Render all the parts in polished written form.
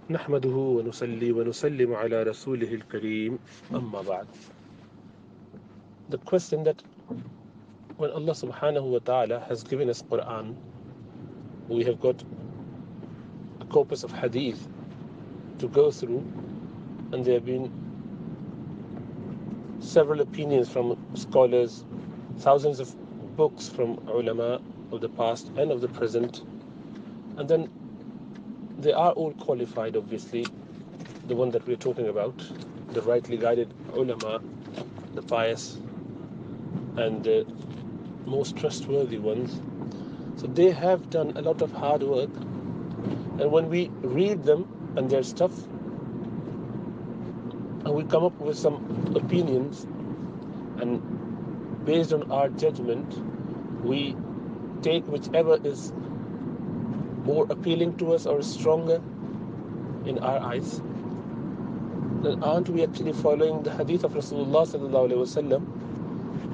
نحمده ونصلي ونسلم على رسوله الكريم أما بعد. The question that when Allah subhanahu wa ta'ala has given us Quran, we have got a corpus of hadith to go through, and there have been several opinions from scholars, thousands of books from ulama of the past and of the present, and then they are all qualified, obviously, the one that we're talking about, the rightly guided ulama, the pious and the most trustworthy ones. So they have done a lot of hard work, and when we read them and their stuff, and we come up with some opinions, and based on our judgment, we take whichever is more appealing to us or stronger in our eyes, then aren't we actually following the hadith of Rasulullah sallallahu alaihi wasallam,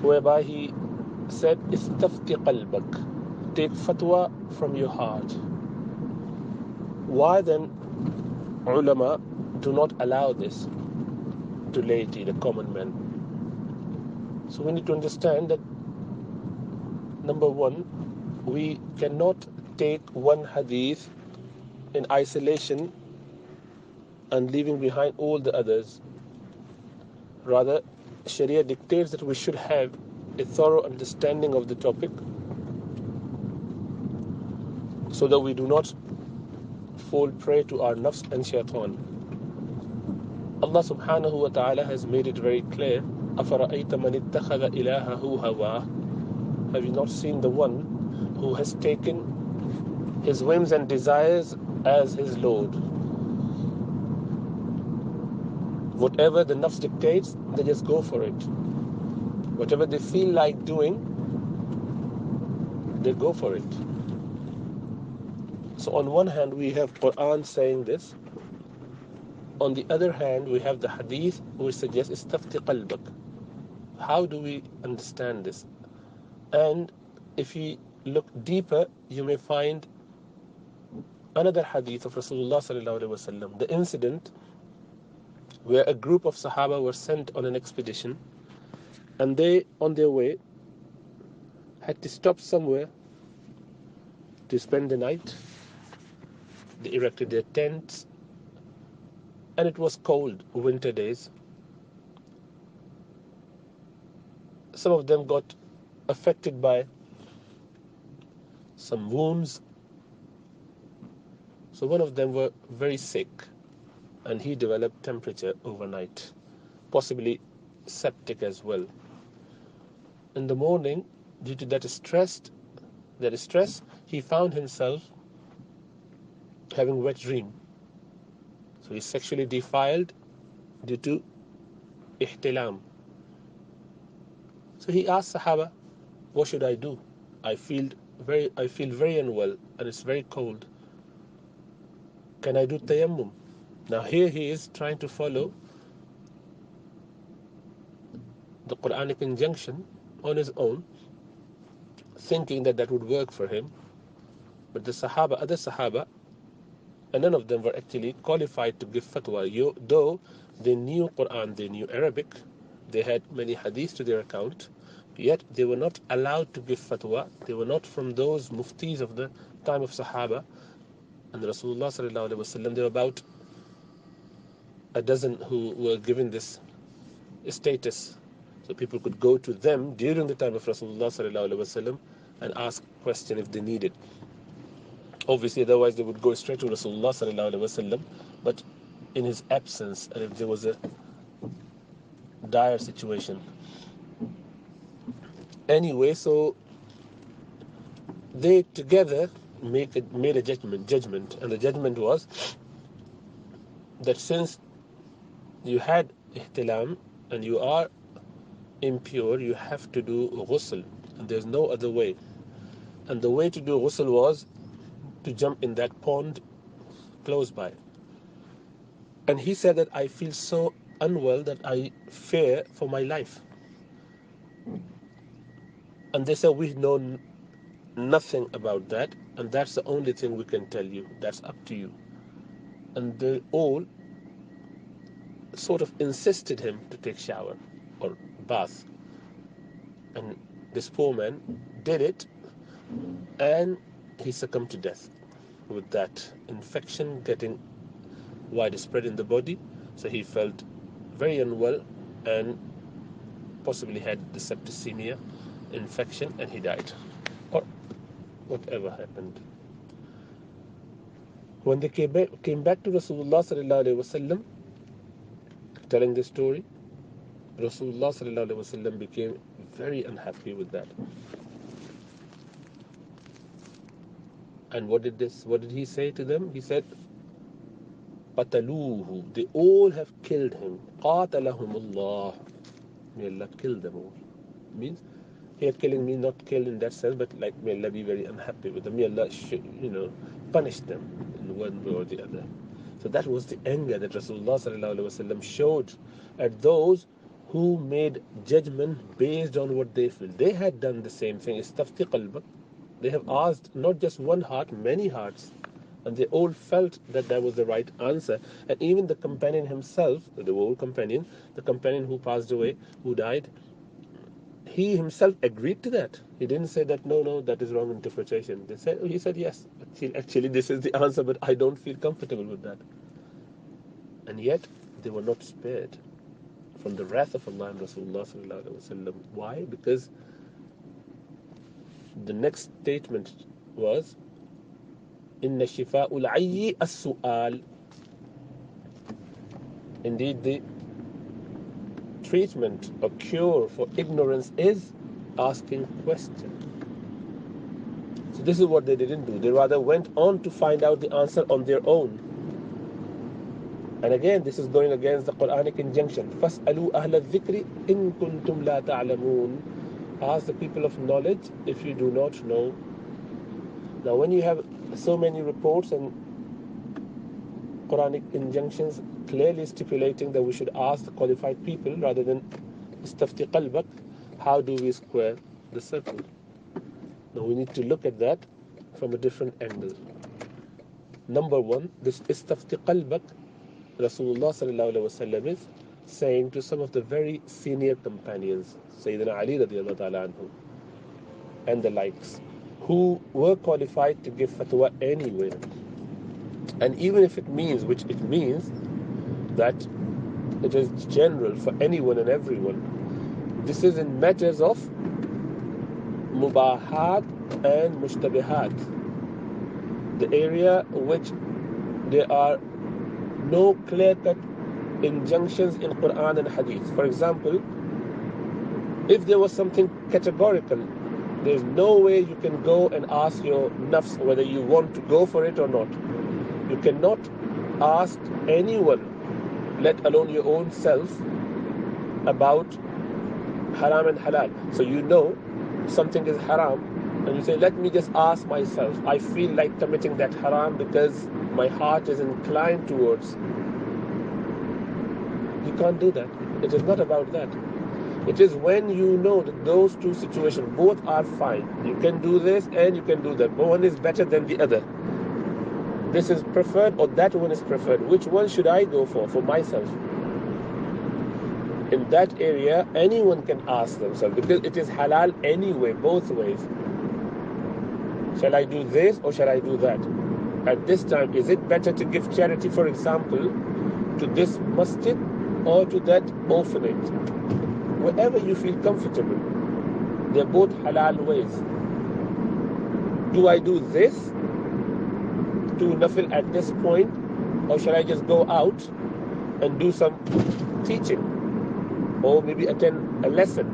whereby he said, "Istafti qalbak," take fatwa from your heart. Why then ulama do not allow this to laity, the common man? So we need to understand that, number one, we cannot take one hadith in isolation and leaving behind all the others. Rather, Sharia dictates that we should have a thorough understanding of the topic so that we do not fall prey to our nafs and shaitan. Allah subhanahu wa ta'ala has made it very clear, أَفَرَأَيْتَ مَنِ اتَّخَذَ إِلَهَهُ هَوَاهُ. Have you not seen the one who has taken his whims and desires as his Lord? Whatever the nafs dictates, they just go for it. Whatever they feel like doing, they go for it. So on one hand, we have Quran saying this. On the other hand, we have the hadith which suggests istafti qalbak. How do we understand this? And if you look deeper, you may find another hadith of Rasulullah sallallahu alaihi wasallam, the incident where a group of Sahaba were sent on an expedition, and they, on their way, had to stop somewhere to spend the night. They erected their tents, and it was cold, winter days. Some of them got affected by some wounds. So one of them were very sick, and he developed temperature overnight, possibly septic as well. In the morning, due to that stress, he found himself having wet dream. So he's sexually defiled due to ihtilam. So he asked Sahaba, what should I do? I feel very unwell, and it's very cold. Can I do tayammum? Now here he is trying to follow the Quranic injunction on his own, thinking that would work for him. But the other Sahaba, and none of them were actually qualified to give fatwa. Though they knew Quran, they knew Arabic, they had many hadiths to their account, yet they were not allowed to give fatwa. They were not from those muftis of the time of Sahaba and Rasulullah sallallahu alaihi wasallam. There were about a dozen who were given this status, so people could go to them during the time of Rasulullah sallallahu alaihi wasallam and ask question if they needed. Obviously, otherwise they would go straight to Rasulullah sallallahu alaihi wasallam. But in his absence, and if there was a dire situation, anyway, so they together made a judgment, and the judgment was that since you had ihtilam and you are impure, you have to do ghusl, and there's no other way. And the way to do ghusl was to jump in that pond close by. And he said that I feel so unwell that I fear for my life. And they said, we know nothing about that, and that's the only thing we can tell you. That's up to you. and they all sort of insisted him to take shower or bath. And this poor man did it, and he succumbed to death with that infection getting widespread in the body. So he felt very unwell and possibly had the septicemia infection, and he died, or whatever happened. When they came back to Rasulullah sallallahu alaihi wasallam, telling this story, Rasulullah sallallahu alaihi wasallam became very unhappy with that. And what did he say to them? He said, قَتَلُوهُ, they all have killed him. قَاتَلَهُمُ اللَّهُ, may Allah kill them all. Means, here killing means not killed in that sense, but like may Allah be very unhappy with them. May Allah punish them in one way or the other. So that was the anger that Rasulullah sallallahu alaihi wasallam showed at those who made judgment based on what they feel. They had done the same thing. Istafti qalbak. They have asked not just one heart, many hearts. And they all felt that that was the right answer. And even the companion himself, the old companion, the companion who passed away, who died, he himself agreed to that. He didn't say that, no, that is wrong interpretation. He said, yes, actually this is the answer, but I don't feel comfortable with that. And yet, they were not spared from the wrath of Allah and Rasulullah sallallahu alaihi wasallam. Why? Because the next statement was, Inna shifa'ul ayyi as-su'al. Indeed, the treatment or cure for ignorance is asking questions. So this is what they didn't do. They rather went on to find out the answer on their own. And again, this is going against the Quranic injunction. فَاسْأَلُوا أَهْلَ الذِّكْرِ إِن كُنْتُمْ لَا تَعْلَمُونَ. Ask the people of knowledge if you do not know. Now, when you have so many reports and Quranic injunctions clearly stipulating that we should ask the qualified people rather than istafti qalbak, how do we square the circle? Now, we need to look at that from a different angle. Number one, this istafti qalbak, Rasulullah sallallahu alaihi wasallam is saying to some of the very senior companions, Sayyidina Ali radiallahu ta'ala anhu, and the likes, who were qualified to give fatwa anyway. And even if it means, which it means, that it is general for anyone and everyone, this is in matters of mubahat and mushtabihat, the area which there are no clear-cut injunctions in Quran and Hadith. For example, if there was something categorical, there's no way you can go and ask your nafs whether you want to go for it or not. You cannot ask anyone, let alone your own self, about haram and halal. So you know something is haram, and you say, let me just ask myself. I feel like committing that haram because my heart is inclined towards. You can't do that. It is not about that. It is when you know that those two situations both are fine. You can do this and you can do that, but one is better than the other. This is preferred or that one is preferred. Which one should I go for myself? In that area, anyone can ask themselves, because it is halal anyway, both ways. Shall I do this or shall I do that? At this time, is it better to give charity, for example, to this masjid or to that orphanage? Wherever you feel comfortable. They're both halal ways. Do I do this to nafil at this point, or shall I just go out and do some teaching, or maybe attend a lesson?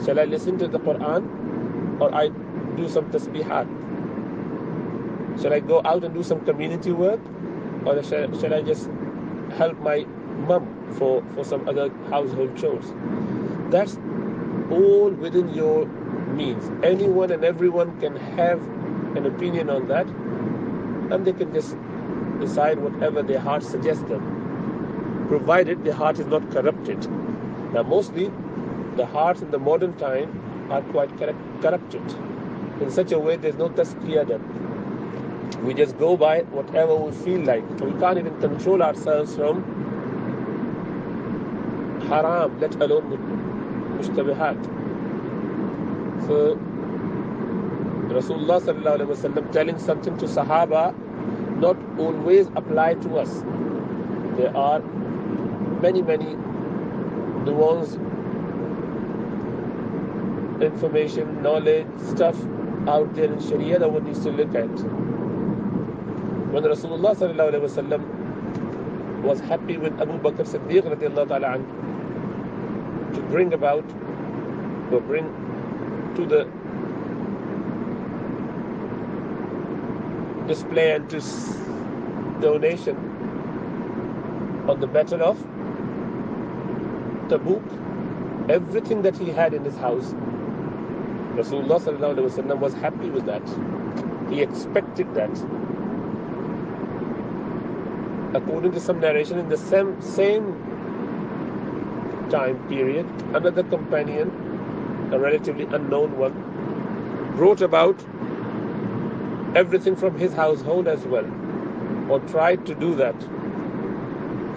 Shall I listen to the Quran, or I do some tasbihat? Shall I go out and do some community work, or shall I just help my mum for some other household chores? That's all within your means. Anyone and everyone can have an opinion on that, and they can just decide whatever their heart suggests them, provided their heart is not corrupted. Now, mostly the hearts in the modern time are quite corrupted in such a way there's no tazkiyah done. We just go by whatever we feel like. We can't even control ourselves from haram, let alone mushtabihat. So Rasulullah sallallahu alaihi wasallam telling something to Sahaba not always apply to us. There are many nuanced information, knowledge, stuff out there in Sharia that one needs to look at. When Rasulullah sallallahu alaihi wasallam was happy with Abu Bakr Siddiq radiallahu ta'ala anhu to bring to the display and to donation on the battle of Tabuk, everything that he had in his house, Rasulullah sallallahu alaihi wasallam was happy with that. He expected that. According to some narration, in the same time period, another companion, a relatively unknown one, wrote about everything from his household as well, or tried to do that,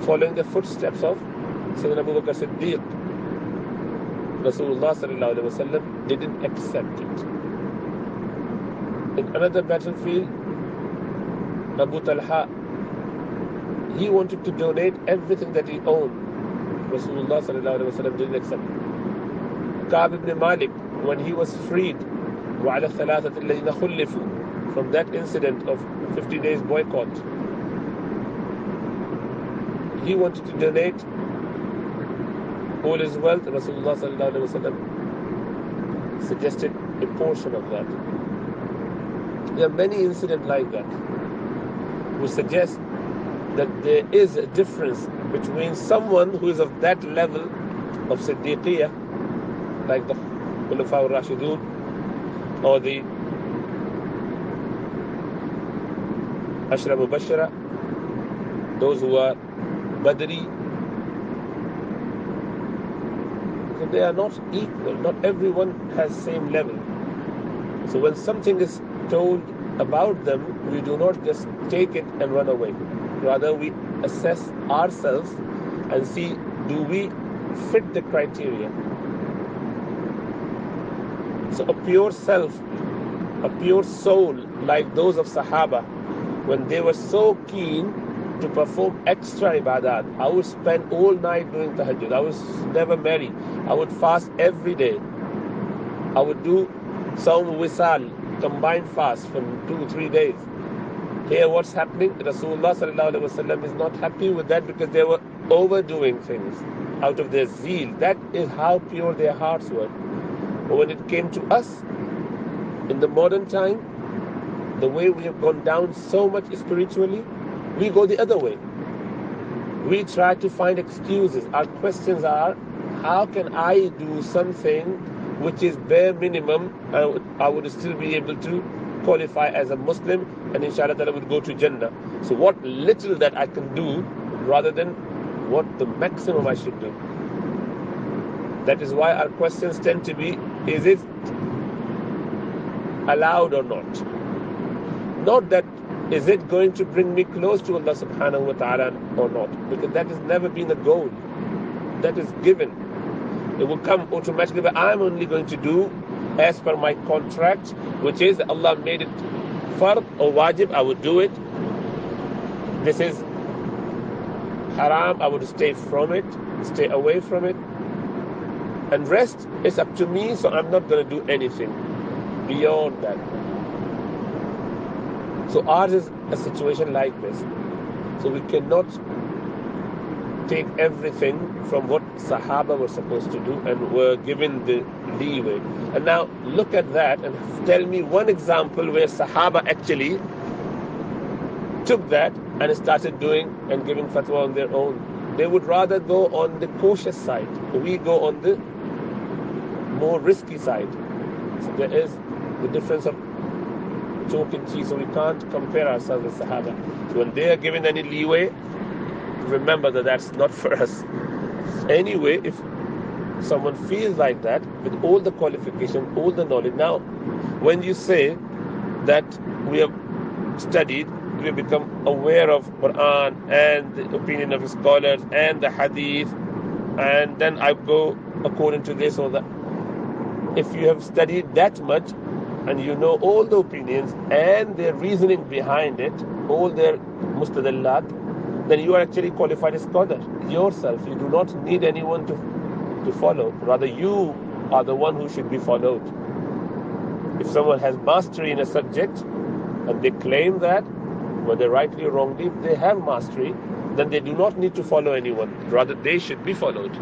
following the footsteps of Sayyidina Abu Bakr Siddiq. Rasulullah sallallahu alaihi wasallam didn't accept it. In another battlefield, Abu Talha, he wanted to donate everything that he owned. Rasulullah sallallahu alaihi wasallam didn't accept it. Ka'b ibn Malik, when he was freed, وَعَلَى الثَّلَاثَةِ الَّذِينَ خُلِّفُوا, from that incident of 50 days boycott, he wanted to donate all his wealth. Rasulullah sallallahu alaihi wasallam suggested a portion of that. There are many incidents like that which suggest that there is a difference between someone who is of that level of Siddiqiyah, like the Khulafa al-Rashidun or the Ashra Mubashara, those who are Badri. So they are not equal. Not everyone has same level. So when something is told about them, we do not just take it and run away. Rather, we assess ourselves and see, do we fit the criteria? So a pure self, a pure soul like those of Sahaba, when they were so keen to perform extra ibadat, I would spend all night doing tahajjud. I was never married. I would fast every day. I would do Sawm Wisal, combined fast for 2-3 days. Here what's happening? Rasulullah sallallahu alaihi wasallam is not happy with that because they were overdoing things out of their zeal. That is how pure their hearts were. But when it came to us, in the modern time, the way we have gone down so much spiritually, we go the other way. We try to find excuses. Our questions are, how can I do something which is bare minimum and I would still be able to qualify as a Muslim, and inshallah I would go to Jannah. So what little that I can do rather than what the maximum I should do. That is why our questions tend to be, is it allowed or not? Not that, is it going to bring me close to Allah subhanahu wa ta'ala or not? Because that has never been a goal. That is given. It will come automatically, but I'm only going to do as per my contract, which is Allah made it fard or wajib, I would do it. This is haram, I would stay from it, stay away from it. And rest is up to me, so I'm not going to do anything beyond that. So ours is a situation like this. So we cannot take everything from what Sahaba were supposed to do and were given the leeway. And now look at that and tell me one example where Sahaba actually took that and started doing and giving fatwa on their own. They would rather go on the cautious side. We go on the more risky side. So there is the difference of chalk and cheese. So we can't compare ourselves with Sahaba. So when they are given any leeway, remember that that's not for us. Anyway, if someone feels like that, with all the qualification, all the knowledge. Now, when you say that we have studied, we become aware of Quran and the opinion of scholars and the Hadith, and then I go according to this or that. If you have studied that much and you know all the opinions and their reasoning behind it, all their mustadallat, then you are actually qualified as scholar yourself. You do not need anyone to follow. Rather, you are the one who should be followed. If someone has mastery in a subject and they claim that, whether rightly or wrongly, if they have mastery, then they do not need to follow anyone. Rather, they should be followed.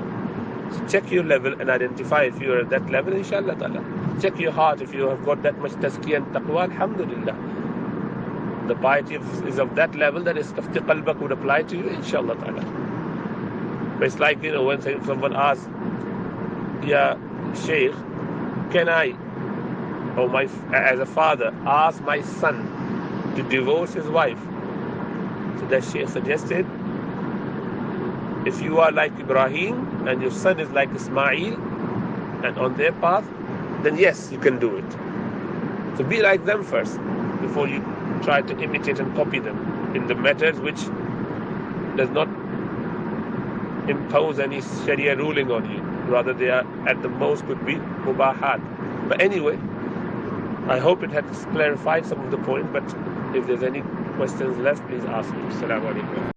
So check your level and identify if you are at that level, inshallah ta'ala. Check your heart. If you have got that much tazkiyah and taqwa, alhamdulillah. The piety is of that level that is kafti qalbak would apply to you, inshallah ta'ala. But it's like, when someone asks, Ya Shaykh, can I, as a father, ask my son to divorce his wife? So that Shaykh suggested, if you are like Ibrahim and your son is like Ismail and on their path, then yes, you can do it. So be like them first before you try to imitate and copy them in the matters which does not impose any Sharia ruling on you. Rather, they are at the most could be mubahat. But anyway, I hope it has clarified some of the point, but if there's any questions left, please ask me. Assalamu alaikum.